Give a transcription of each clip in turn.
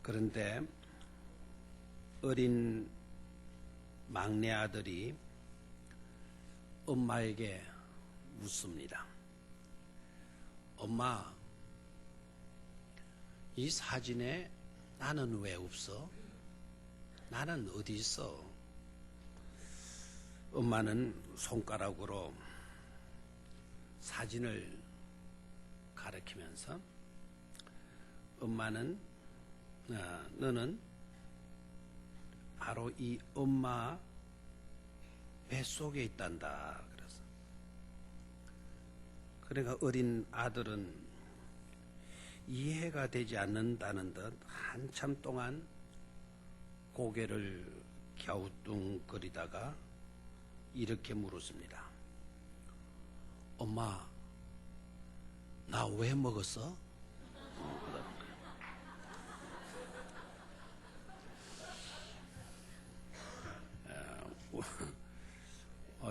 그런데 어린 막내 아들이 엄마에게 묻습니다. 엄마, 이 사진에 나는 왜 없어? 나는 어디 있어? 엄마는 손가락으로 사진을 가리키면서 엄마는 너는 바로 이 엄마 뱃속에 있단다. 그러니까 어린 아들은 이해가 되지 않는다는 듯 한참 동안 고개를 갸우뚱거리다가 이렇게 물었습니다. 엄마, 나 왜 먹었어?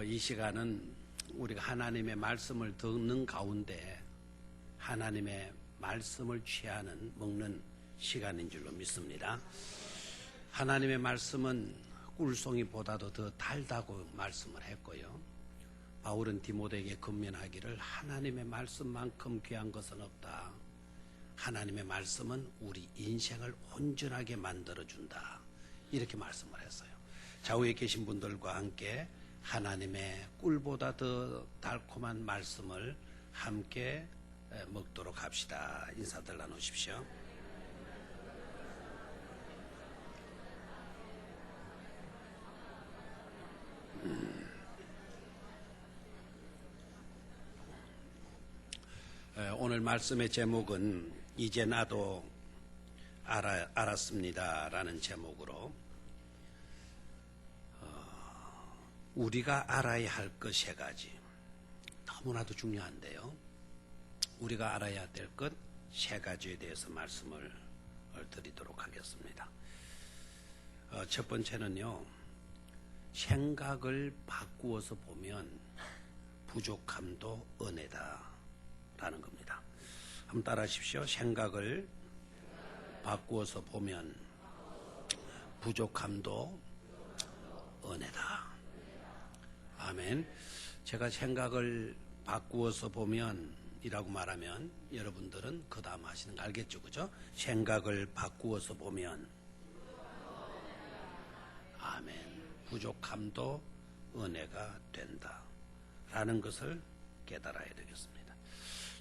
이 시간은 우리가 하나님의 말씀을 듣는 가운데 하나님의 말씀을 취하는 먹는 시간인 줄로 믿습니다. 하나님의 말씀은 꿀송이보다도 더 달다고 말씀을 했고요. 바울은 디모데에게 권면하기를 하나님의 말씀만큼 귀한 것은 없다. 하나님의 말씀은 우리 인생을 온전하게 만들어준다. 이렇게 말씀을 했어요. 좌우에 계신 분들과 함께 하나님의 꿀보다 더 달콤한 말씀을 함께 먹도록 합시다. 인사들 나누십시오. 오늘 말씀의 제목은 이제 나도 알았습니다 라는 제목으로 우리가 알아야 할 것 세 가지, 너무나도 중요한데요. 우리가 알아야 될 것 세 가지에 대해서 말씀을 드리도록 하겠습니다. 첫 번째는요, 생각을 바꾸어서 보면 부족함도 은혜다 라는 겁니다. 한번 따라 하십시오. 생각을 바꾸어서 보면 부족함도 은혜다. 아멘. 제가 생각을 바꾸어서 보면 이라고 말하면 여러분들은 그 다음 하시는 거 알겠죠? 그죠? 생각을 바꾸어서 보면 아멘. 부족함도 은혜가 된다 라는 것을 깨달아야 되겠습니다.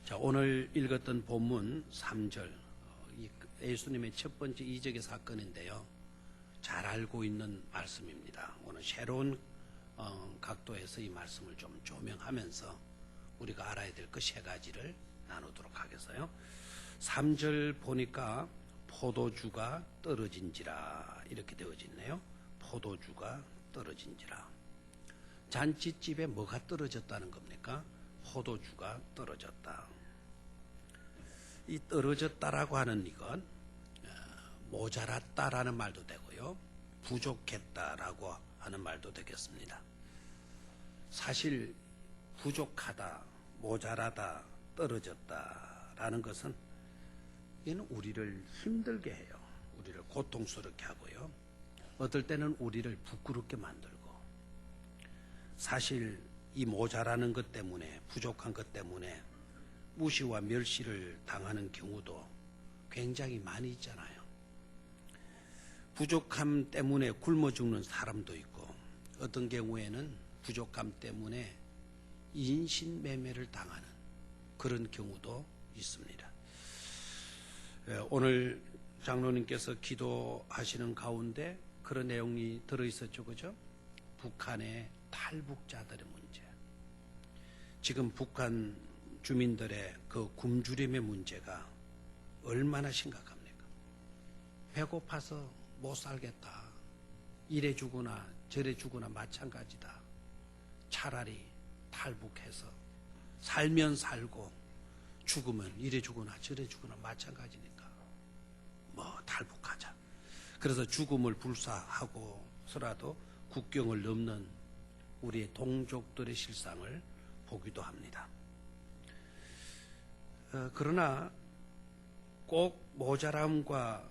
자, 오늘 읽었던 본문 3절 예수님의 첫 번째 이적의 사건인데요. 잘 알고 있는 말씀입니다. 오늘 새로운 각도에서 이 말씀을 좀 조명하면서 우리가 알아야 될 것 세 가지를 나누도록 하겠어요. 3절 보니까 포도주가 떨어진지라 이렇게 되어져 있네요. 포도주가 떨어진지라. 잔치집에 뭐가 떨어졌다는 겁니까? 포도주가 떨어졌다. 이 떨어졌다라고 하는 이건 모자랐다라는 말도 되고요, 부족했다라고 하는 말도 되겠습니다. 사실 부족하다, 모자라다, 떨어졌다라는 것은 이는 우리를 힘들게 해요. 우리를 고통스럽게 하고요. 어떨 때는 우리를 부끄럽게 만들고, 사실 이 모자라는 것 때문에, 부족한 것 때문에 무시와 멸시를 당하는 경우도 굉장히 많이 있잖아요. 부족함 때문에 굶어 죽는 사람도 있고, 어떤 경우에는 부족함 때문에 인신매매를 당하는 그런 경우도 있습니다. 오늘 장로님께서 기도하시는 가운데 그런 내용이 들어있었죠. 그죠? 북한의 탈북자들의 문제. 지금 북한 주민들의 그 굶주림의 문제가 얼마나 심각합니까? 배고파서 못 살겠다. 이래 주거나 저래 주거나 마찬가지다. 차라리 탈북해서 살면 살고 죽으면 이래 죽거나 저래 죽거나 마찬가지니까 뭐 탈북하자. 그래서 죽음을 불사하고서라도 국경을 넘는 우리의 동족들의 실상을 보기도 합니다. 그러나 꼭 모자람과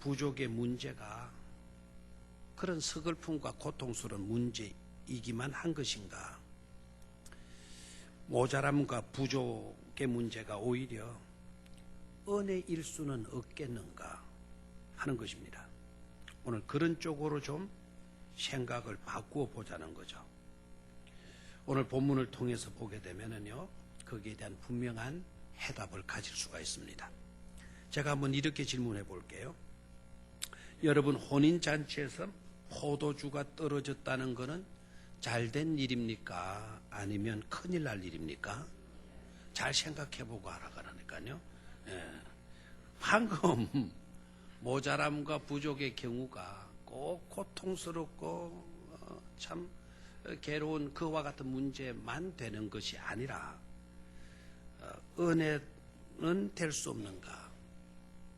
부족의 문제가 그런 서글픔과 고통스러운 문제이기만 한 것인가? 모자람과 부족의 문제가 오히려 은혜일 수는 없겠는가 하는 것입니다. 오늘 그런 쪽으로 좀 생각을 바꾸어 보자는 거죠. 오늘 본문을 통해서 보게 되면은요, 거기에 대한 분명한 해답을 가질 수가 있습니다. 제가 한번 이렇게 질문해 볼게요. 여러분, 혼인잔치에서 포도주가 떨어졌다는 것은 잘된 일입니까? 아니면 큰일 날 일입니까? 잘 생각해 보고 알아가라니까요. 예. 방금 모자람과 부족의 경우가 꼭 고통스럽고 참 괴로운 그와 같은 문제만 되는 것이 아니라 은혜는 될 수 없는가?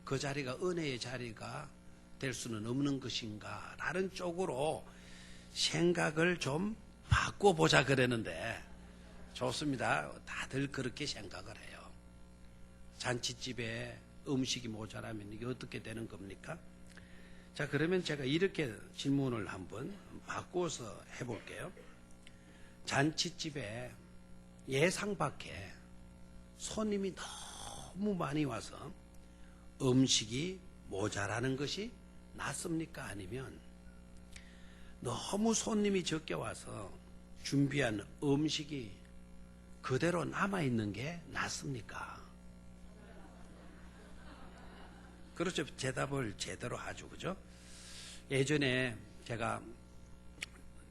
그 자리가 은혜의 자리가 될 수는 없는 것인가? 라는 쪽으로 생각을 좀 바꿔보자 그러는데 좋습니다. 다들 그렇게 생각을 해요. 잔치집에 음식이 모자라면 이게 어떻게 되는 겁니까? 자, 그러면 제가 이렇게 질문을 한번 바꿔서 해볼게요. 잔치집에 예상 밖에 손님이 너무 많이 와서 음식이 모자라는 것이 낫습니까? 아니면 너무 손님이 적게 와서 준비한 음식이 그대로 남아있는 게 낫습니까? 그렇죠. 대답을 제대로 하죠. 그죠? 예전에 제가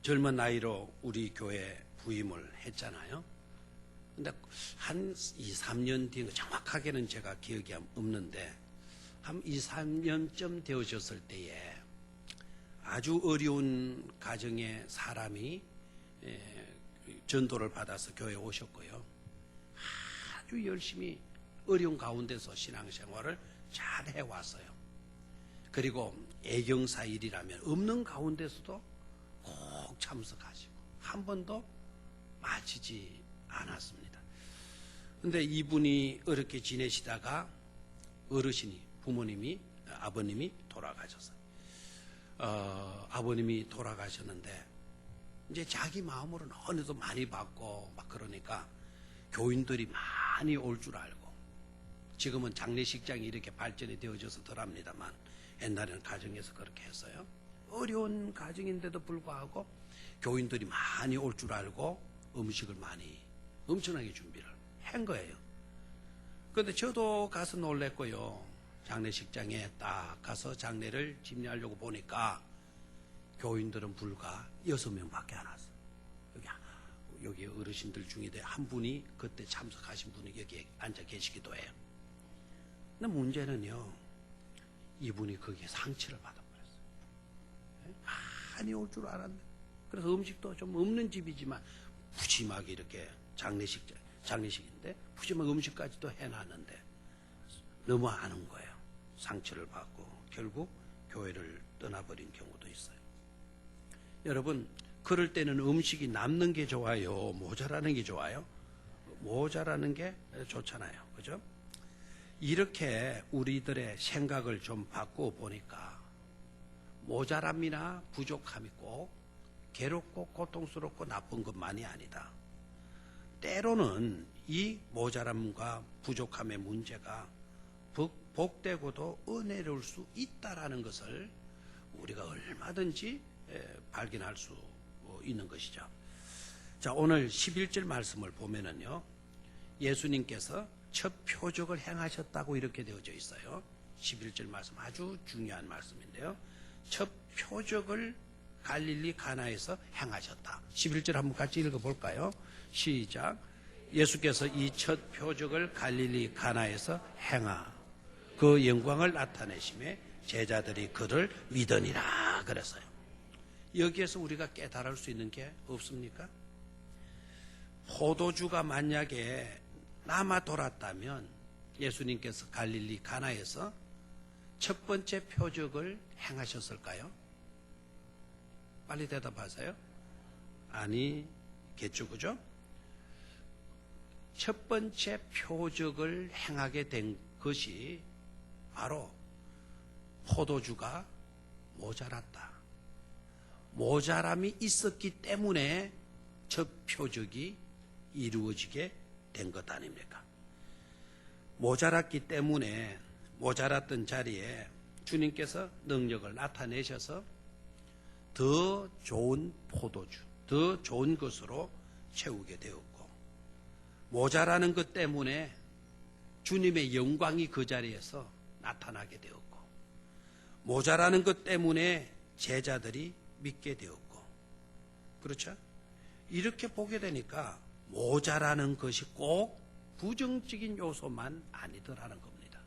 젊은 나이로 우리 교회 부임을 했잖아요. 근데 한 2, 3년 뒤, 정확하게는 제가 기억이 없는데, 한 2, 3년쯤 되어졌을 때에 아주 어려운 가정의 사람이 전도를 받아서 교회에 오셨고요. 아주 열심히 어려운 가운데서 신앙생활을 잘 해왔어요. 그리고 애경사 일이라면 없는 가운데서도 꼭 참석하시고 한 번도 마치지 않았습니다. 그런데 이분이 어렵게 지내시다가 어르신이, 부모님이, 아버님이 돌아가셨어요. 아버님이 돌아가셨는데 이제 자기 마음으로는 어느덧 많이 받고 막 그러니까 교인들이 많이 올 줄 알고, 지금은 장례식장이 이렇게 발전이 되어져서 덜합니다만 옛날에는 가정에서 그렇게 했어요. 어려운 가정인데도 불구하고 교인들이 많이 올 줄 알고 음식을 많이 엄청나게 준비를 한 거예요. 그런데 저도 가서 놀랬고요. 장례식장에 딱 가서 장례를 집례하려고 보니까 교인들은 불과 6명밖에 안 왔어요. 여기 어르신들 중에 한 분이, 그때 참석하신 분이 여기 앉아 계시기도 해요. 근데 문제는요, 이분이 거기에 상처를 받아버렸어요. 많이 올 줄 알았는데, 그래서 음식도 좀 없는 집이지만 푸짐하게 이렇게 장례식인데 푸짐한 음식까지도 해놨는데 너무 안 온 거예요. 상처를 받고 결국 교회를 떠나버린 경우도 있어요. 여러분, 그럴 때는 음식이 남는 게 좋아요? 모자라는 게 좋아요? 모자라는 게 좋잖아요. 그죠? 이렇게 우리들의 생각을 좀 바꾸어 보니까 모자람이나 부족함이 꼭 괴롭고 고통스럽고 나쁜 것만이 아니다. 때로는 이 모자람과 부족함의 문제가 복되고도 은혜로울 수 있다라는 것을 우리가 얼마든지 발견할 수 있는 것이죠. 자, 오늘 11절 말씀을 보면은요, 예수님께서 첫 표적을 행하셨다고 이렇게 되어져 있어요. 11절 말씀 아주 중요한 말씀인데요. 첫 표적을 갈릴리 가나에서 행하셨다. 11절 한번 같이 읽어볼까요? 시작. 예수께서 이 첫 표적을 갈릴리 가나에서 행하 그 영광을 나타내심에 제자들이 그를 믿으니라 그랬어요. 여기에서 우리가 깨달을 수 있는 게 없습니까? 포도주가 만약에 남아 돌았다면 예수님께서 갈릴리 가나에서 첫 번째 표적을 행하셨을까요? 빨리 대답하세요. 아니겠죠, 그죠? 첫 번째 표적을 행하게 된 것이 바로 포도주가 모자랐다. 모자람이 있었기 때문에 저 표적이 이루어지게 된 것 아닙니까? 모자랐기 때문에 모자랐던 자리에 주님께서 능력을 나타내셔서 더 좋은 포도주, 더 좋은 것으로 채우게 되었고, 모자라는 것 때문에 주님의 영광이 그 자리에서 나타나게 되었고, 모자라는 것 때문에 제자들이 믿게 되었고, 그렇죠? 이렇게 보게 되니까 모자라는 것이 꼭 부정적인 요소만 아니더라는 겁니다.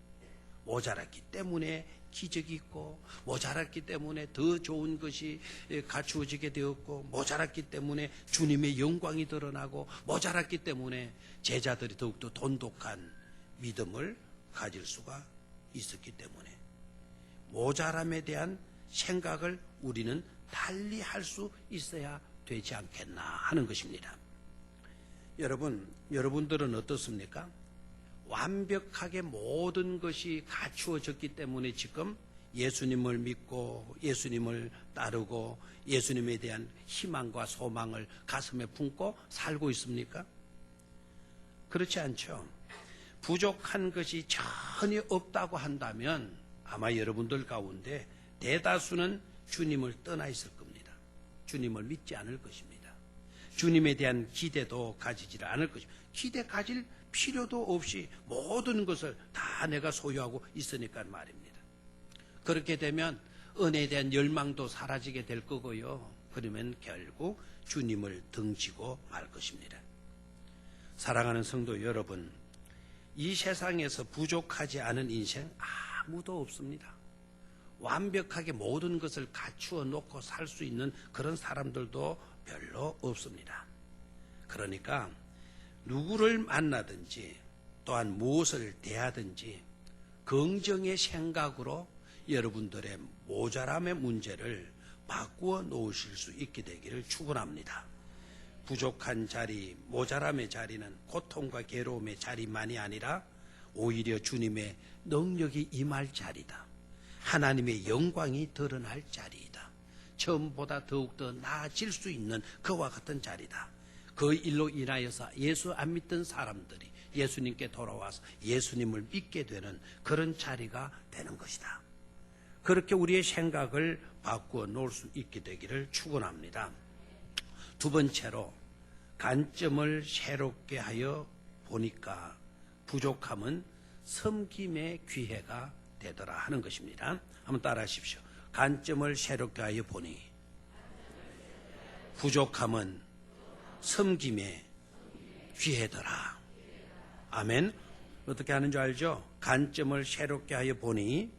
모자랐기 때문에 기적이 있고, 모자랐기 때문에 더 좋은 것이 갖추어지게 되었고, 모자랐기 때문에 주님의 영광이 드러나고, 모자랐기 때문에 제자들이 더욱더 돈독한 믿음을 가질 수가 있었기 때문에 모자람에 대한 생각을 우리는 달리 할 수 있어야 되지 않겠나 하는 것입니다. 여러분들은 어떻습니까? 완벽하게 모든 것이 갖추어졌기 때문에 지금 예수님을 믿고 예수님을 따르고 예수님에 대한 희망과 소망을 가슴에 품고 살고 있습니까? 그렇지 않죠. 부족한 것이 전혀 없다고 한다면 아마 여러분들 가운데 대다수는 주님을 떠나 있을 겁니다. 주님을 믿지 않을 것입니다. 주님에 대한 기대도 가지지 않을 것입니다. 기대 가질 필요도 없이 모든 것을 다 내가 소유하고 있으니까 말입니다. 그렇게 되면 은혜에 대한 열망도 사라지게 될 거고요. 그러면 결국 주님을 등지고 말 것입니다. 사랑하는 성도 여러분, 이 세상에서 부족하지 않은 인생 아무도 없습니다. 완벽하게 모든 것을 갖추어 놓고 살 수 있는 그런 사람들도 별로 없습니다. 그러니까 누구를 만나든지 또한 무엇을 대하든지 긍정의 생각으로 여러분들의 모자람의 문제를 바꾸어 놓으실 수 있게 되기를 축원합니다. 부족한 자리, 모자람의 자리는 고통과 괴로움의 자리만이 아니라 오히려 주님의 능력이 임할 자리다. 하나님의 영광이 드러날 자리이다. 처음보다 더욱더 나아질 수 있는 그와 같은 자리다. 그 일로 인하여서 예수 안 믿던 사람들이 예수님께 돌아와서 예수님을 믿게 되는 그런 자리가 되는 것이다. 그렇게 우리의 생각을 바꾸어 놓을 수 있게 되기를 축원합니다. 두 번째로 관점을 새롭게 하여 보니까 부족함은 섬김의 기회가 되더라 하는 것입니다. 한번 따라 하십시오. 관점을 새롭게 하여 보니 부족함은 섬김의 기회더라. 아멘. 어떻게 하는 줄 알죠? 관점을 새롭게 하여 보니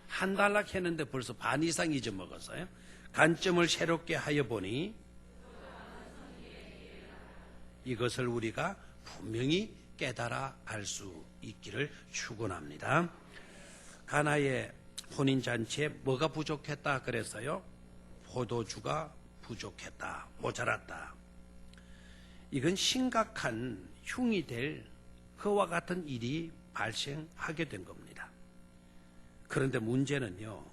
한 달락 했는데 벌써 반 이상 잊어먹었어요. 관점을 새롭게 하여 보니 이것을 우리가 분명히 깨달아 알 수 있기를 축원합니다. 가나의 혼인잔치에 뭐가 부족했다 그랬어요? 포도주가 부족했다, 모자랐다. 이건 심각한 흉이 될 그와 같은 일이 발생하게 된 겁니다. 그런데 문제는요,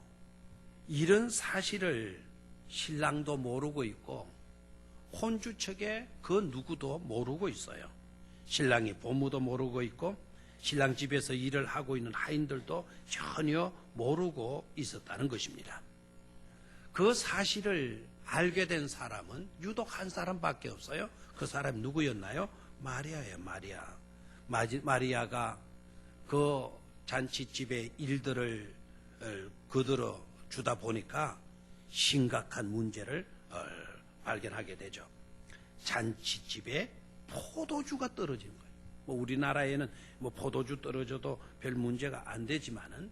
이런 사실을 신랑도 모르고 있고 혼주 측에 그 누구도 모르고 있어요. 신랑이 보무도 모르고 있고 신랑 집에서 일을 하고 있는 하인들도 전혀 모르고 있었다는 것입니다. 그 사실을 알게 된 사람은 유독 한 사람밖에 없어요. 그 사람이 누구였나요? 마리아예요. 마리아가 그 잔치집의 일들을 거들어 주다 보니까 심각한 문제를 발견하게 되죠. 잔치집에 포도주가 떨어진 거예요. 뭐 우리나라에는 뭐 포도주 떨어져도 별 문제가 안 되지만은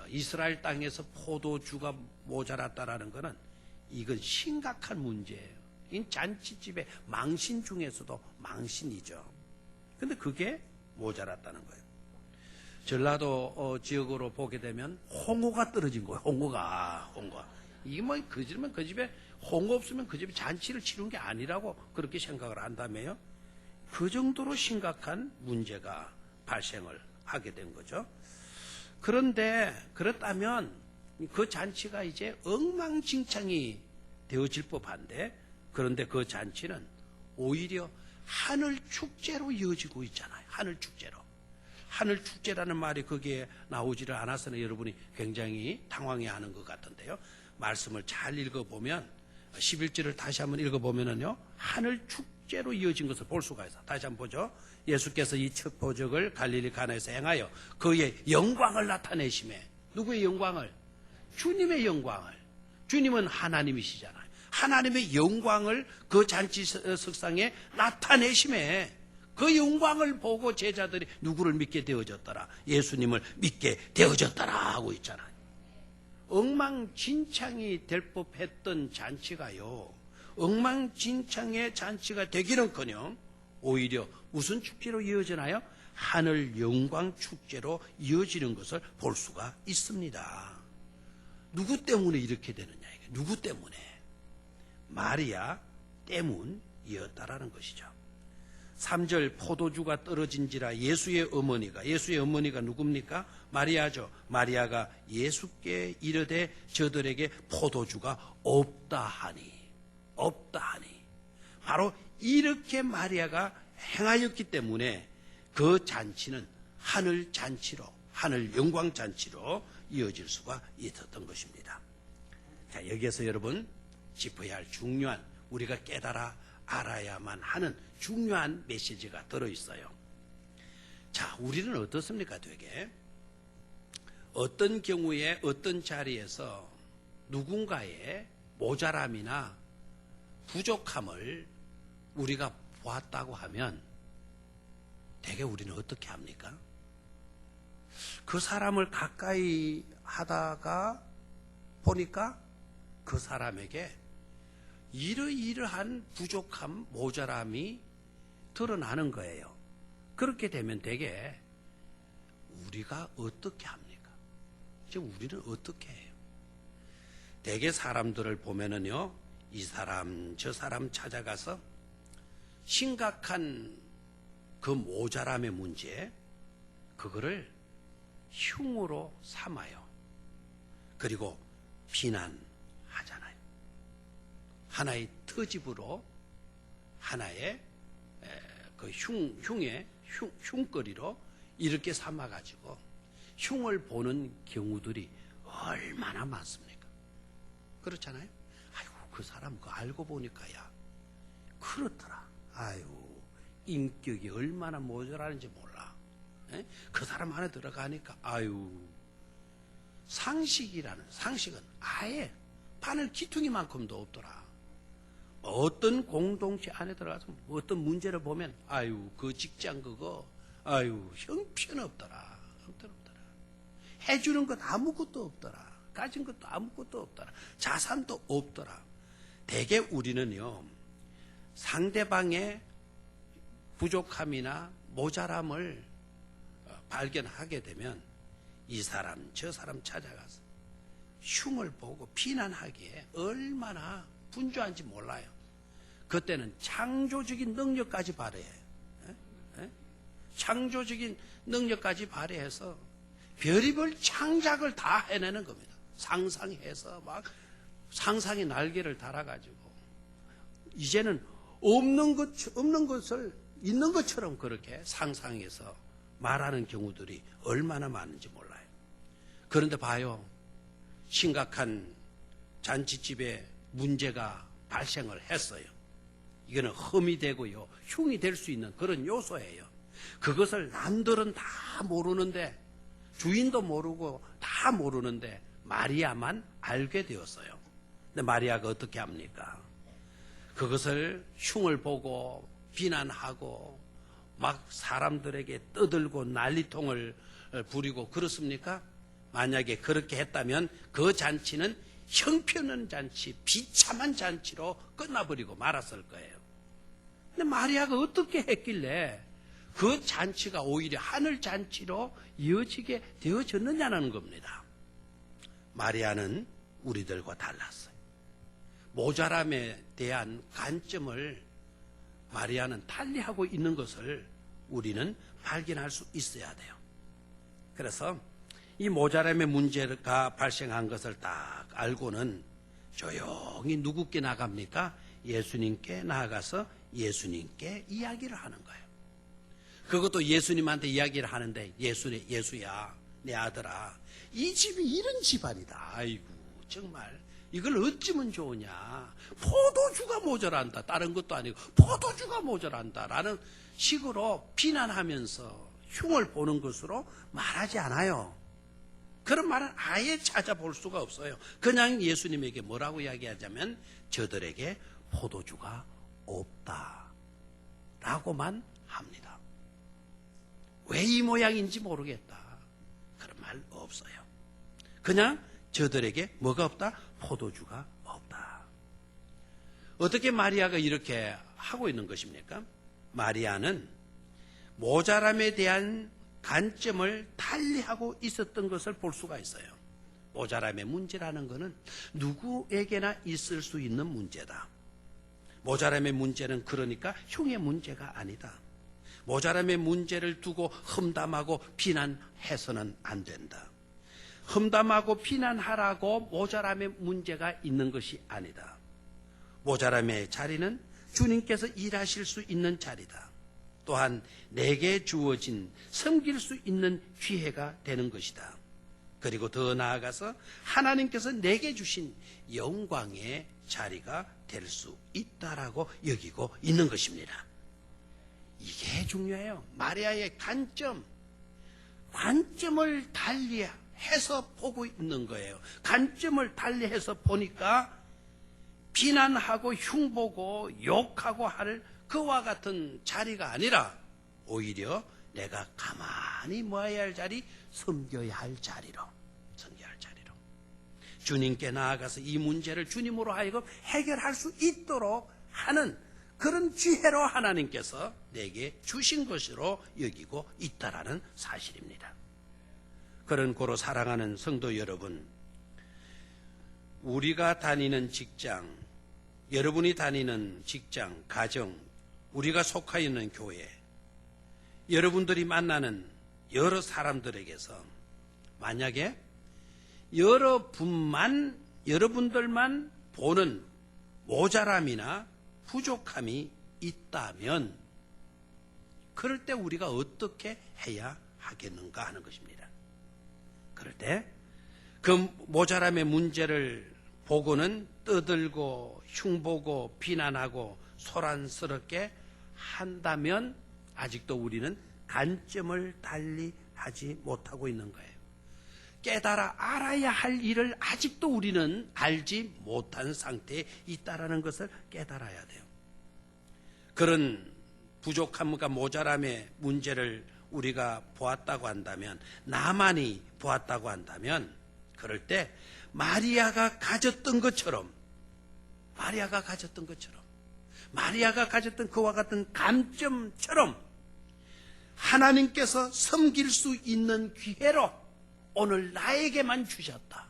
이스라엘 땅에서 포도주가 모자랐다라는 것은 이건 심각한 문제예요. 이 잔치집의 망신 중에서도 망신이죠. 근데 그게 모자랐다는 거예요. 전라도 지역으로 보게 되면 홍어가 떨어진 거예요. 홍어가. 이게 뭐 그 집에 홍어 없으면 그 집에 잔치를 치른 게 아니라고 그렇게 생각을 한다며요. 그 정도로 심각한 문제가 발생을 하게 된 거죠. 그런데 그렇다면 그 잔치가 이제 엉망진창이 되어질 법한데, 그런데 그 잔치는 오히려 하늘 축제로 이어지고 있잖아요. 하늘 축제로. 하늘 축제라는 말이 거기에 나오지를 않아서는 여러분이 굉장히 당황해하는 것 같은데요. 말씀을 잘 읽어보면 11절을 다시 한번 읽어보면은요, 하늘 축제로 이어진 것을 볼 수가 있어요. 다시 한번 보죠. 예수께서 이 첫 표적을 갈릴리 가나에서 행하여 그의 영광을 나타내심에, 누구의 영광을? 주님의 영광을. 주님은 하나님이시잖아요. 하나님의 영광을 그 잔치 석상에 나타내심에 그 영광을 보고 제자들이 누구를 믿게 되어졌더라? 예수님을 믿게 되어졌더라 하고 있잖아요. 엉망진창이 될 법했던 잔치가요, 엉망진창의 잔치가 되기는커녕 오히려 무슨 축제로 이어지나요? 하늘 영광 축제로 이어지는 것을 볼 수가 있습니다. 누구 때문에 이렇게 되느냐? 누구 때문에? 마리아 때문이었다라는 것이죠. 3절 포도주가 떨어진지라 예수의 어머니가 누굽니까? 마리아죠. 마리아가 예수께 이르되 저들에게 포도주가 없다 하니. 바로 이렇게 마리아가 행하였기 때문에 그 잔치는 하늘 잔치로, 하늘 영광 잔치로 이어질 수가 있었던 것입니다. 자, 여기에서 여러분 짚어야 할 중요한, 우리가 깨달아 알아야만 하는 중요한 메시지가 들어있어요. 자, 우리는 어떻습니까? 되게 어떤 경우에 어떤 자리에서 누군가의 모자람이나 부족함을 우리가 보았다고 하면 되게 우리는 어떻게 합니까? 그 사람을 가까이 하다가 보니까 그 사람에게 이러이러한 부족함, 모자람이 드러나는 거예요. 그렇게 되면 되게 우리가 어떻게 합니까? 지금 우리는 어떻게 해요? 되게 사람들을 보면은요, 이 사람 저 사람 찾아가서 심각한 그 모자람의 문제, 그거를 흉으로 삼아요. 그리고 비난하잖아요. 하나의 트집으로, 하나의 그 흉거리로 이렇게 삼아가지고 흉을 보는 경우들이 얼마나 많습니까? 그렇잖아요? 아이고, 그 사람 그거 알고 보니까야 그렇더라. 아이고, 인격이 얼마나 모자라는지 몰라. 에? 그 사람 안에 들어가니까 아유, 상식은 아예 바늘 기퉁이만큼도 없더라. 어떤 공동체 안에 들어가서 어떤 문제를 보면 아유, 그 직장 그거 아유, 형편없더라. 해주는 것 아무것도 없더라. 가진 것도 아무것도 없더라. 자산도 없더라. 대개 우리는요, 상대방의 부족함이나 모자람을 발견하게 되면 이 사람 저 사람 찾아가서 흉을 보고 비난하기에 얼마나 분주한지 몰라요. 그때는 창조적인 능력까지 발휘해요. 창조적인 능력까지 발휘해서 별의별 창작을 다 해내는 겁니다. 상상해서 막 상상의 날개를 달아가지고 이제는 없는 것을 있는 것처럼 그렇게 상상해서 말하는 경우들이 얼마나 많은지 몰라요. 그런데 봐요, 심각한 잔치집에 문제가 발생을 했어요. 이거는 흠이 되고요, 흉이 될 수 있는 그런 요소예요. 그것을 남들은 다 모르는데, 주인도 모르고 다 모르는데 마리아만 알게 되었어요. 근데 마리아가 어떻게 합니까? 그것을 흉을 보고 비난하고 막 사람들에게 떠들고 난리통을 부리고 그렇습니까? 만약에 그렇게 했다면 그 잔치는 형편없는 잔치, 비참한 잔치로 끝나버리고 말았을 거예요. 근데 마리아가 어떻게 했길래 그 잔치가 오히려 하늘 잔치로 이어지게 되어졌느냐는 겁니다. 마리아는 우리들과 달랐어요. 모자람에 대한 관점을 마리아는 달리하고 있는 것을 우리는 발견할 수 있어야 돼요. 그래서 이 모자람의 문제가 발생한 것을 딱 알고는 조용히 누구께 나갑니까? 예수님께 나아가서 예수님께 이야기를 하는 거예요. 그것도 예수님한테 이야기를 하는데, 예수야, 내 아들아, 이 집이 이런 집안이다. 아이고, 정말 이걸 어찌면 좋으냐. 포도주가 모자란다. 다른 것도 아니고 포도주가 모자란다. 라는 식으로 비난하면서 흉을 보는 것으로 말하지 않아요. 그런 말은 아예 찾아볼 수가 없어요. 그냥 예수님에게 뭐라고 이야기하자면 저들에게 포도주가 없다 라고만 합니다. 왜 이 모양인지 모르겠다. 그런 말 없어요. 그냥 저들에게 뭐가 없다? 포도주가 없다. 어떻게 마리아가 이렇게 하고 있는 것입니까? 마리아는 모자람에 대한 관점을 달리하고 있었던 것을 볼 수가 있어요. 모자람의 문제라는 것은 누구에게나 있을 수 있는 문제다. 모자람의 문제는 그러니까 흉의 문제가 아니다. 모자람의 문제를 두고 험담하고 비난해서는 안 된다. 험담하고 비난하라고 모자람의 문제가 있는 것이 아니다. 모자람의 자리는 주님께서 일하실 수 있는 자리다. 또한 내게 주어진 섬길 수 있는 기회가 되는 것이다. 그리고 더 나아가서 하나님께서 내게 주신 영광의 자리가 될 수 있다라고 여기고 있는 것입니다. 이게 중요해요. 마리아의 관점을 달리해서 보고 있는 거예요. 관점을 달리해서 보니까 비난하고 흉보고 욕하고 할 그와 같은 자리가 아니라 오히려 내가 가만히 모아야 할 자리, 섬겨야 할 자리로, 주님께 나아가서 이 문제를 주님으로 하여금 해결할 수 있도록 하는 그런 기회로 하나님께서 내게 주신 것으로 여기고 있다라는 사실입니다. 그런 고로 사랑하는 성도 여러분, 우리가 다니는 직장, 여러분이 다니는 직장, 가정, 우리가 속하여 있는 교회, 여러분들이 만나는 여러 사람들에게서 만약에 여러분들만 보는 모자람이나 부족함이 있다면 그럴 때 우리가 어떻게 해야 하겠는가 하는 것입니다. 그럴 때 그 모자람의 문제를 보고는 떠들고 흉보고 비난하고 소란스럽게 한다면 아직도 우리는 관점을 달리 하지 못하고 있는 거예요. 깨달아 알아야 할 일을 아직도 우리는 알지 못한 상태에 있다라는 것을 깨달아야 돼요. 그런 부족함과 모자람의 문제를 우리가 보았다고 한다면, 나만이 보았다고 한다면, 그럴 때 마리아가 가졌던 것처럼 마리아가 가졌던 그와 같은 감점처럼 하나님께서 섬길 수 있는 기회로 오늘 나에게만 주셨다.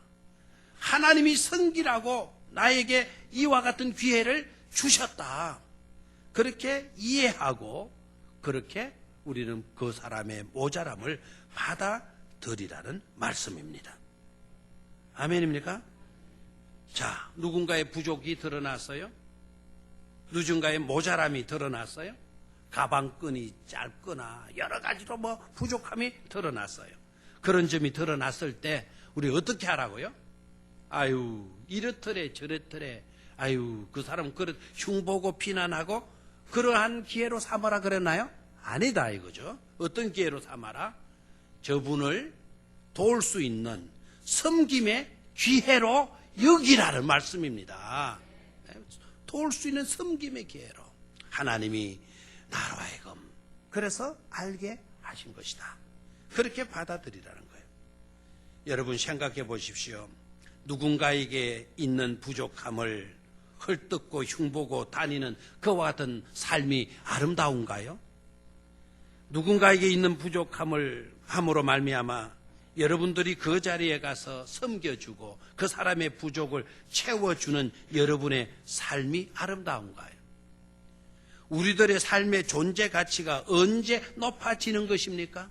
하나님이 섬기라고 나에게 이와 같은 기회를 주셨다. 그렇게 이해하고 그렇게 우리는 그 사람의 모자람을 받아들이라는 말씀입니다. 아멘입니까? 자, 누군가의 부족이 드러났어요? 누군가의 모자람이 드러났어요? 가방끈이 짧거나 여러 가지로 부족함이 드러났어요. 그런 점이 드러났을 때 우리 어떻게 하라고요? 아유, 이렇더래 저렇더래, 아유, 그 사람 그렇 흉보고 비난하고 그러한 기회로 삼아라 그랬나요? 아니다 이거죠. 어떤 기회로 삼아라? 저분을 도울 수 있는 섬김의 기회로 여기라는 말씀입니다. 도울 수 있는 섬김의 기회로 하나님이 나로 하여금 그래서 알게 하신 것이다. 그렇게 받아들이라는 거예요. 여러분 생각해 보십시오. 누군가에게 있는 부족함을 헐뜯고 흉보고 다니는 그와 같은 삶이 아름다운가요? 누군가에게 있는 부족함을 함으로 말미암아 여러분들이 그 자리에 가서 섬겨주고 그 사람의 부족을 채워주는 여러분의 삶이 아름다운가요? 우리들의 삶의 존재 가치가 언제 높아지는 것입니까?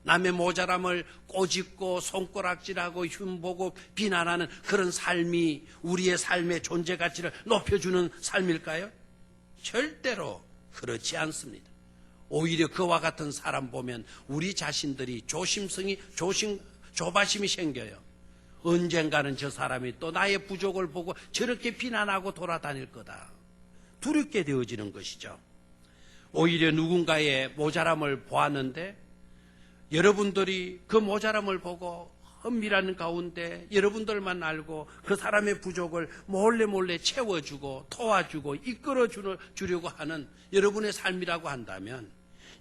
남의 모자람을 꼬집고 손가락질하고 흉보고 비난하는 그런 삶이 우리의 삶의 존재 가치를 높여주는 삶일까요? 절대로 그렇지 않습니다. 오히려 그와 같은 사람 보면 우리 자신들이 조바심이 생겨요. 언젠가는 저 사람이 또 나의 부족을 보고 저렇게 비난하고 돌아다닐 거다. 두렵게 되어지는 것이죠. 오히려 누군가의 모자람을 보았는데 여러분들이 그 모자람을 보고 은밀한 가운데 여러분들만 알고 그 사람의 부족을 몰래 채워주고 도와주고 이끌어 주려고 하는 여러분의 삶이라고 한다면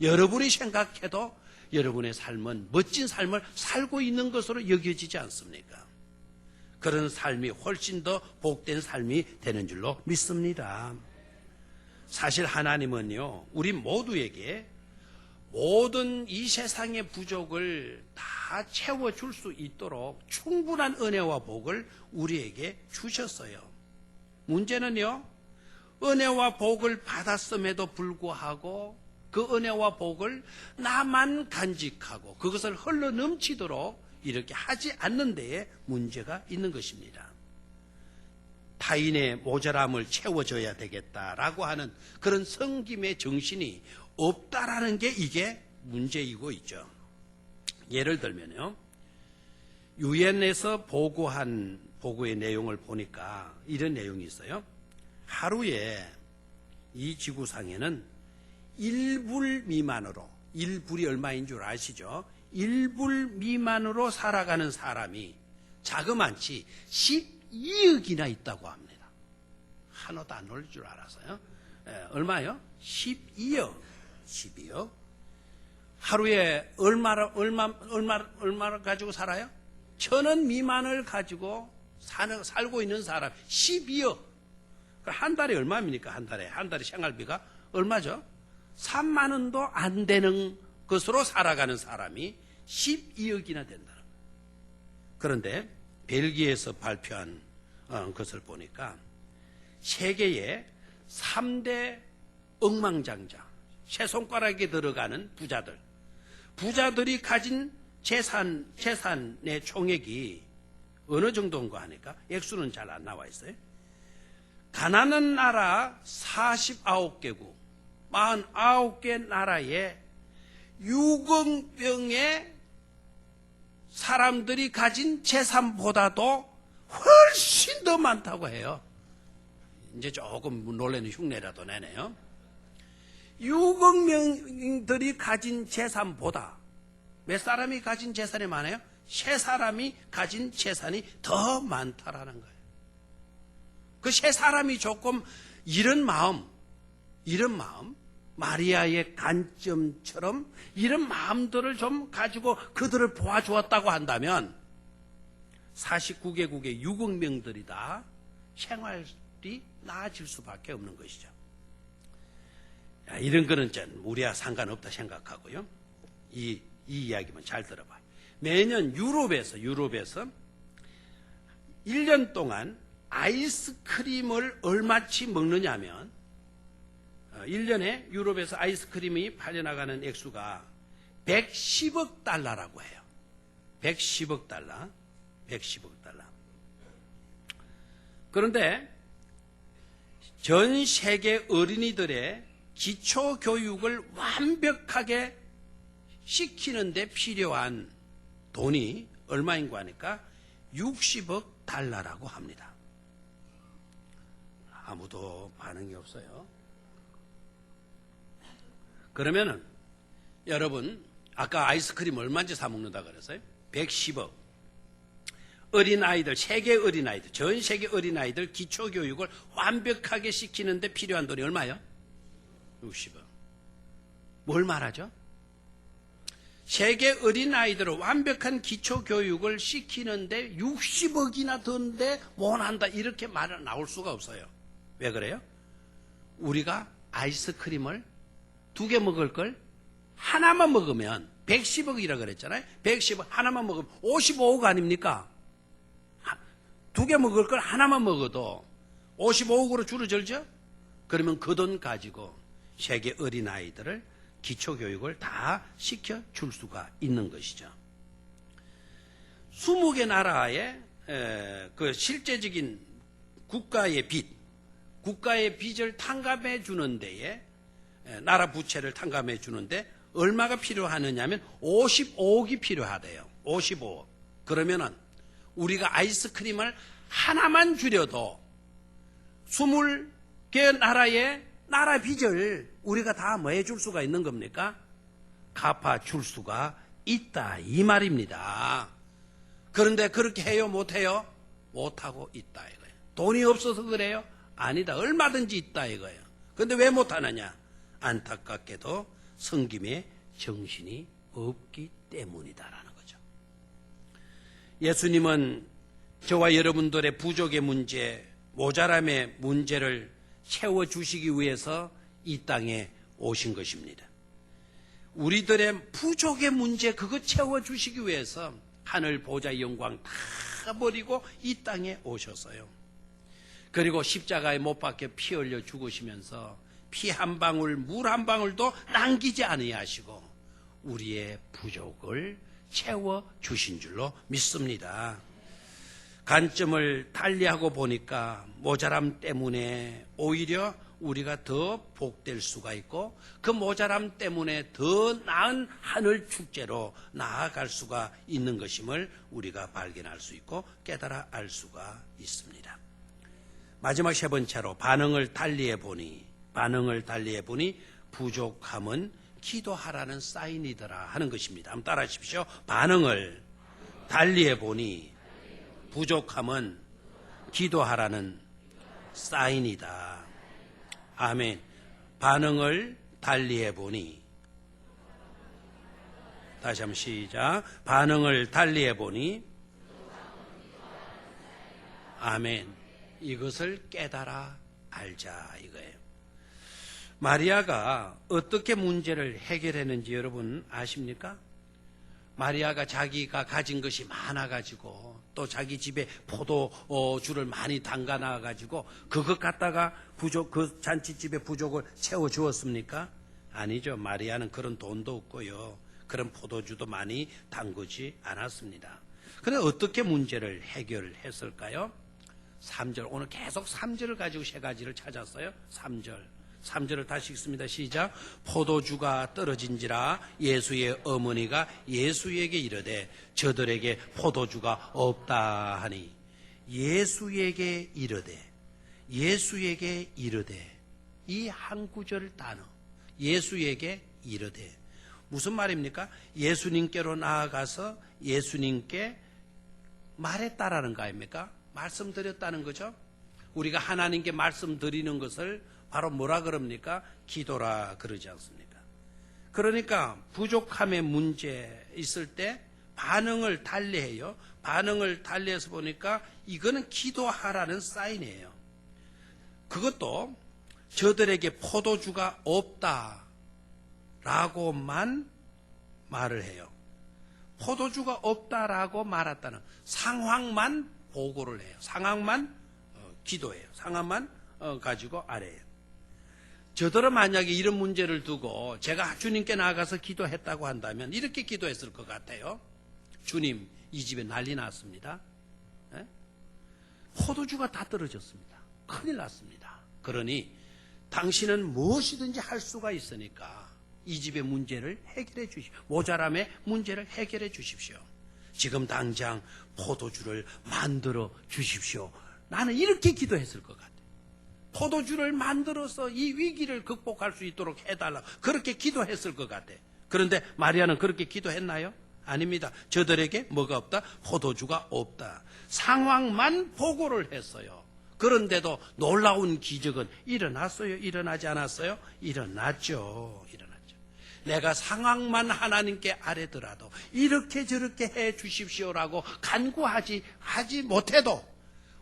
여러분이 생각해도 여러분의 삶은 멋진 삶을 살고 있는 것으로 여겨지지 않습니까? 그런 삶이 훨씬 더 복된 삶이 되는 줄로 믿습니다. 사실 하나님은요, 우리 모두에게 모든 이 세상의 부족을 다 채워줄 수 있도록 충분한 은혜와 복을 우리에게 주셨어요. 문제는요, 은혜와 복을 받았음에도 불구하고 그 은혜와 복을 나만 간직하고 그것을 흘러 넘치도록 이렇게 하지 않는 데에 문제가 있는 것입니다. 타인의 모자람을 채워줘야 되겠다라고 하는 그런 섬김의 정신이 없다라는 게 이게 문제이고 있죠. 예를 들면요, 유엔에서 보고한 보고의 내용을 보니까 이런 내용이 있어요. 하루에 이 지구상에는 1불 미만으로, 1불이 얼마인 줄 아시죠? 1불 미만으로 살아가는 사람이 자그마치 12억이나 있다고 합니다. 한어도 안 올릴 줄 알아서요. 얼마요? 12억. 12억. 하루에 얼마를 가지고 살아요? 1,000원 미만을 가지고 살고 있는 사람 12억. 한 달에 얼마입니까? 한 달에 생활비가 얼마죠? 3만 원도 안 되는 것으로 살아가는 사람이 12억이나 된다. 그런데 벨기에에서 발표한 것을 보니까 세계의 3대 억망장자, 세 손가락에 들어가는 부자들이 가진 재산의 총액이 어느 정도인가 하니까 액수는 잘 안 나와 있어요. 가난한 나라 49개국, 49개 나라에 6억 명의 사람들이 가진 재산보다도 훨씬 더 많다고 해요. 이제 조금 놀라는 흉내라도 내네요. 6억 명들이 가진 재산보다 몇 사람이 가진 재산이 많아요? 세 사람이 가진 재산이 더 많다라는 거예요. 그 세 사람이 조금 이런 마음, 마리아의 관점처럼 이런 마음들을 좀 가지고 그들을 보아주었다고 한다면 49개국의 6억 명들이 다 생활이 나아질 수밖에 없는 것이죠. 이런 거는 전 우리와 상관없다 생각하고요. 이 이야기만 잘 들어봐요. 매년 유럽에서 1년 동안 아이스크림을 얼마치 먹느냐 하면 1년에 유럽에서 아이스크림이 팔려나가는 액수가 110억 달러라고 해요. 110억 달러. 그런데 전 세계 어린이들의 기초교육을 완벽하게 시키는 데 필요한 돈이 얼마인가 하니까 60억 달러라고 합니다. 아무도 반응이 없어요. 그러면은 여러분 아까 아이스크림 얼마인지 사 먹는다 그랬어요? 110억. 어린아이들, 세계 어린아이들, 전 세계 어린아이들 기초교육을 완벽하게 시키는 데 필요한 돈이 얼마예요? 60억. 뭘 말하죠? 세계 어린아이들을 완벽한 기초교육을 시키는데 60억이나 든데 원한다 이렇게 말은 나올 수가 없어요. 왜 그래요? 우리가 아이스크림을 2개 먹을 걸 하나만 먹으면 110억이라 그랬잖아요. 110억 하나만 먹으면 55억 아닙니까? 2개 먹을 걸 하나만 먹어도 55억으로 줄어들죠? 그러면 그 돈 가지고 세계 어린아이들을 기초교육을 다 시켜줄 수가 있는 것이죠. 20개 나라의 그 실제적인 국가의 빚을 탕감해 주는 데에, 나라 부채를 탕감해 주는데 얼마가 필요하느냐 하면 55억이 필요하대요. 55억. 그러면은 우리가 아이스크림을 하나만 줄여도 20개 나라의 나라 빚을 우리가 다 뭐 해줄 수가 있는 겁니까? 갚아줄 수가 있다 이 말입니다. 그런데 그렇게 해요? 못해요? 못하고 있다 이거예요. 돈이 없어서 그래요? 아니다. 얼마든지 있다 이거예요. 그런데 왜 못하느냐? 안타깝게도 섬김의 정신이 없기 때문이다라는 거죠. 예수님은 저와 여러분들의 부족의 문제, 모자람의 문제를 채워주시기 위해서 이 땅에 오신 것입니다. 우리들의 부족의 문제 그거 채워주시기 위해서 하늘 보좌의 영광 다 버리고 이 땅에 오셨어요. 그리고 십자가에 못 박혀 피 흘려 죽으시면서 피 한 방울, 물 한 방울도 남기지 아니하시고 우리의 부족을 채워주신 줄로 믿습니다. 관점을 달리하고 보니까 모자람 때문에 오히려 우리가 더 복될 수가 있고 그 모자람 때문에 더 나은 하늘 축제로 나아갈 수가 있는 것임을 우리가 발견할 수 있고 깨달아 알 수가 있습니다. 마지막 세 번째로 반응을 달리해 보니 부족함은 기도하라는 사인이더라 하는 것입니다. 한번 따라 하십시오. 반응을 달리해 보니 부족함은 기도하라는 사인이다. 아멘. 반응을 달리해 보니, 다시 한번 시작. 반응을 달리해 보니, 아멘. 이것을 깨달아 알자 이거예요. 마리아가 어떻게 문제를 해결했는지 여러분 아십니까? 마리아가 자기가 가진 것이 많아가지고 또 자기 집에 포도주를 많이 담가 놔가지고 그것 갖다가 그 잔치집에 부족을 채워주었습니까? 아니죠. 마리아는 그런 돈도 없고요. 그런 포도주도 많이 담그지 않았습니다. 그런데 어떻게 문제를 해결했을까요? 3절. 오늘 계속 3절을 가지고 세 가지를 찾았어요. 3절을 다시 읽습니다. 시작. 포도주가 떨어진지라 예수의 어머니가 예수에게 이르되 저들에게 포도주가 없다 하니, 예수에게 이르되 이 한 구절 단어, 예수에게 이르되 무슨 말입니까? 예수님께로 나아가서 예수님께 말했다라는 거 아닙니까? 말씀드렸다는 거죠. 우리가 하나님께 말씀드리는 것을 바로 뭐라 그럽니까? 기도라 그러지 않습니까? 그러니까 부족함의 문제 있을 때 반응을 달리해요. 반응을 달리해서 보니까 이거는 기도하라는 사인이에요. 그것도 저들에게 포도주가 없다라고만 말을 해요. 포도주가 없다라고 말했다는 상황만 보고를 해요. 상황만 기도해요. 상황만 가지고 아래요. 저들은 만약에 이런 문제를 두고 제가 주님께 나아가서 기도했다고 한다면 이렇게 기도했을 것 같아요. 주님, 이 집에 난리 났습니다. 네? 포도주가 다 떨어졌습니다. 큰일 났습니다. 그러니 당신은 무엇이든지 할 수가 있으니까 이 집의 문제를 해결해 주십시오. 모자람의 문제를 해결해 주십시오. 지금 당장 포도주를 만들어 주십시오. 나는 이렇게 기도했을 것 같아요. 포도주를 만들어서 이 위기를 극복할 수 있도록 해달라. 그렇게 기도했을 것 같아요. 그런데 마리아는 그렇게 기도했나요? 아닙니다. 저들에게 뭐가 없다? 포도주가 없다. 상황만 보고를 했어요. 그런데도 놀라운 기적은 일어났어요? 일어나지 않았어요? 일어났죠. 내가 상황만 하나님께 아뢰더라도 이렇게 저렇게 해 주십시오라고 간구하지 못해도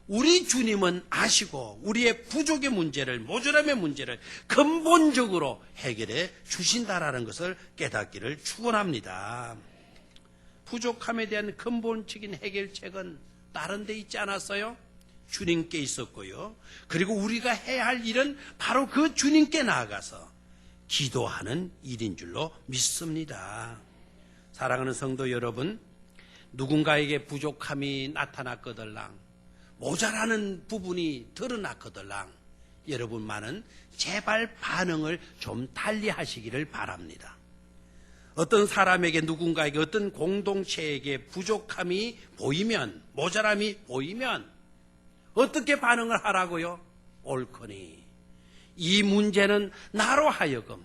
우리 주님은 아시고 우리의 부족의 문제를, 모자람의 문제를 근본적으로 해결해 주신다라는 것을 깨닫기를 축원합니다. 부족함에 대한 근본적인 해결책은 다른 데 있지 않았어요? 주님께 있었고요. 그리고 우리가 해야 할 일은 바로 그 주님께 나아가서 기도하는 일인 줄로 믿습니다. 사랑하는 성도 여러분, 누군가에게 부족함이 나타났거들랑 모자라는 부분이 드러났거들랑 여러분만은 제발 반응을 좀 달리 하시기를 바랍니다. 어떤 사람에게 누군가에게 어떤 공동체에게 부족함이 보이면 모자람이 보이면 어떻게 반응을 하라고요? 옳거니 이 문제는 나로 하여금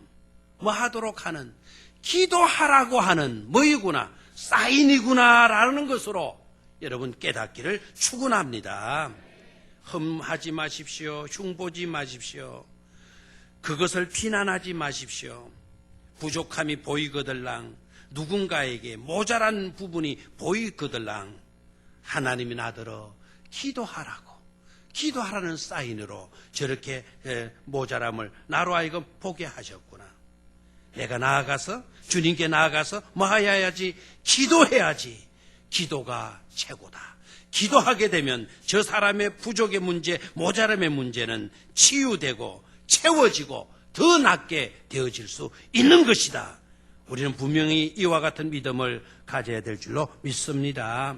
뭐 하도록 하는 기도하라고 하는 뭐이구나 사인이구나라는 것으로 여러분 깨닫기를 축원합니다. 흠하지 마십시오. 흉보지 마십시오. 그것을 비난하지 마십시오. 부족함이 보이거들랑 누군가에게 모자란 부분이 보이거들랑 하나님이 나더러 기도하라는 사인으로 저렇게 모자람을 나로 하여금 보게 하셨구나. 내가 나아가서 주님께 나아가서 뭐 해야지? 기도해야지. 기도가 최고다. 기도하게 되면 저 사람의 부족의 문제, 모자람의 문제는 치유되고 채워지고 더 낫게 되어질 수 있는 것이다. 우리는 분명히 이와 같은 믿음을 가져야 될 줄로 믿습니다.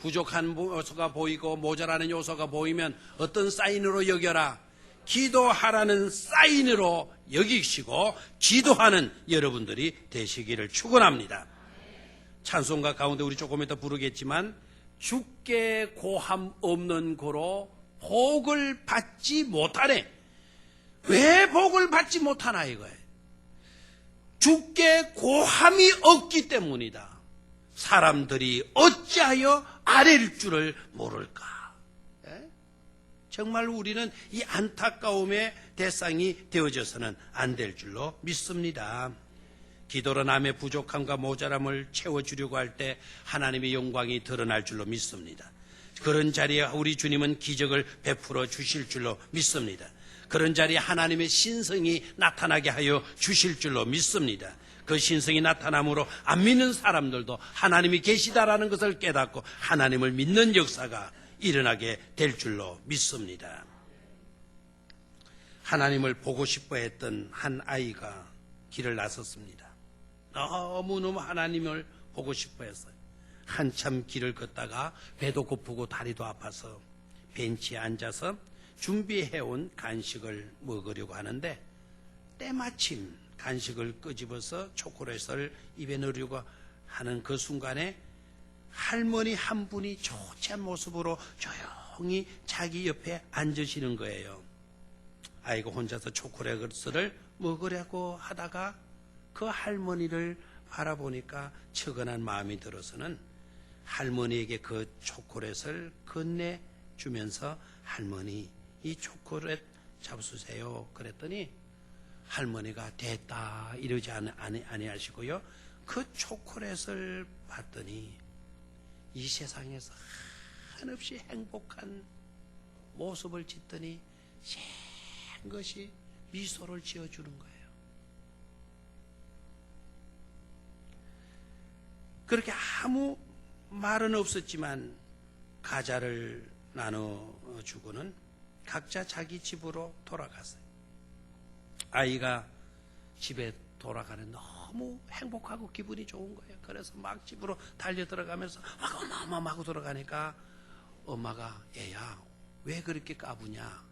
부족한 요소가 보이고 모자라는 요소가 보이면 어떤 사인으로 여겨라? 기도하라는 사인으로 여기시고 기도하는 여러분들이 되시기를 축원합니다. 찬송가 가운데 우리 조금 이따 부르겠지만 주께 고함 없는 고로 복을 받지 못하네. 왜 복을 받지 못하나 이거예요. 주께 고함이 없기 때문이다. 사람들이 어찌하여 아랠 줄을 모를까. 정말 우리는 이 안타까움의 대상이 되어져서는 안 될 줄로 믿습니다. 기도로 남의 부족함과 모자람을 채워주려고 할 때 하나님의 영광이 드러날 줄로 믿습니다. 그런 자리에 우리 주님은 기적을 베풀어 주실 줄로 믿습니다. 그런 자리에 하나님의 신성이 나타나게 하여 주실 줄로 믿습니다. 그 신성이 나타남으로 안 믿는 사람들도 하나님이 계시다라는 것을 깨닫고 하나님을 믿는 역사가 일어나게 될 줄로 믿습니다. 하나님을 보고 싶어 했던 한 아이가 길을 나섰습니다. 너무너무 하나님을 보고 싶어 했어요. 한참 길을 걷다가 배도 고프고 다리도 아파서 벤치에 앉아서 준비해온 간식을 먹으려고 하는데 때마침 간식을 끄집어서 초콜릿을 입에 넣으려고 하는 그 순간에 할머니 한 분이 좋지 않은 모습으로 조용히 자기 옆에 앉으시는 거예요. 아이가 혼자서 초콜릿을 먹으려고 하다가 그 할머니를 바라보니까 처근한 마음이 들어서는 할머니에게 그 초콜릿을 건네주면서 할머니 이 초콜릿 잡수세요. 그랬더니 할머니가 됐다 이러지 아니하시고요. 그 초콜릿을 봤더니 이 세상에서 한없이 행복한 모습을 짓더니 생것이 미소를 지어주는 거예요. 그렇게 아무 말은 없었지만 과자를 나눠주고는 각자 자기 집으로 돌아갔어요. 아이가 집에 돌아가는 너무 행복하고 기분이 좋은 거예요. 그래서 막 집으로 달려 들어가면서 막 엄마 하고 들어가니까 엄마가 얘야 왜 그렇게 까부냐?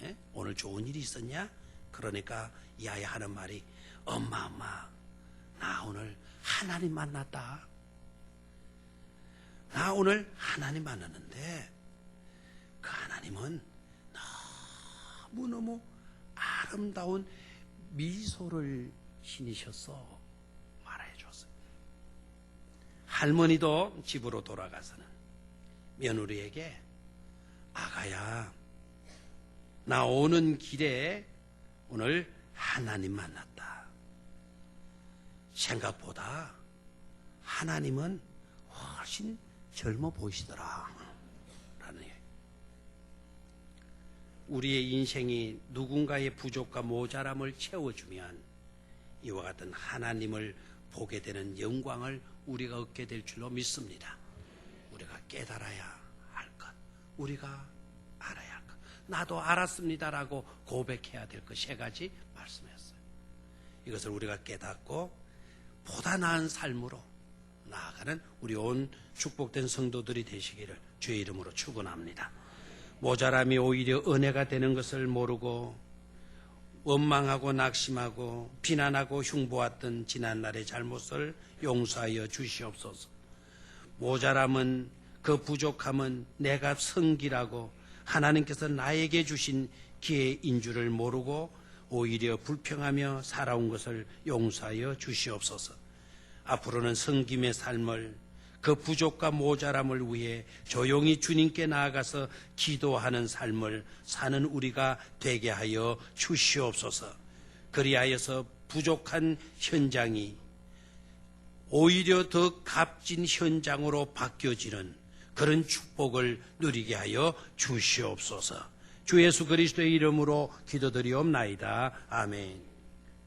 에? 오늘 좋은 일이 있었냐? 그러니까 이 아이 하는 말이 엄마 나 오늘 하나님 만났다. 나 오늘 하나님 만났는데 그 하나님은 너무너무 아름다운 미소를 지니셨어 말해줬어요. 할머니도 집으로 돌아가서는 며느리에게 아가야 나 오는 길에 오늘 하나님 만났다. 생각보다 하나님은 훨씬 젊어 보이시더라 라는 얘기. 우리의 인생이 누군가의 부족과 모자람을 채워주면 이와 같은 하나님을 보게 되는 영광을 우리가 얻게 될 줄로 믿습니다. 우리가 깨달아야 할 것, 우리가 알아야 할 것, 나도 알았습니다라고 고백해야 될 것 세 가지 말씀했어요. 이것을 우리가 깨닫고 보다 나은 삶으로 나아가는 우리 온 축복된 성도들이 되시기를 주의 이름으로 축원합니다. 모자람이 오히려 은혜가 되는 것을 모르고 원망하고 낙심하고 비난하고 흉보았던 지난날의 잘못을 용서하여 주시옵소서. 모자람은, 그 부족함은 내가 성기라고 하나님께서 나에게 주신 기회인 줄을 모르고 오히려 불평하며 살아온 것을 용서하여 주시옵소서. 앞으로는 성김의 삶을, 그 부족과 모자람을 위해 조용히 주님께 나아가서 기도하는 삶을 사는 우리가 되게 하여 주시옵소서. 그리하여서 부족한 현장이 오히려 더 값진 현장으로 바뀌어지는 그런 축복을 누리게 하여 주시옵소서. 주 예수 그리스도의 이름으로 기도드리옵나이다. 아멘.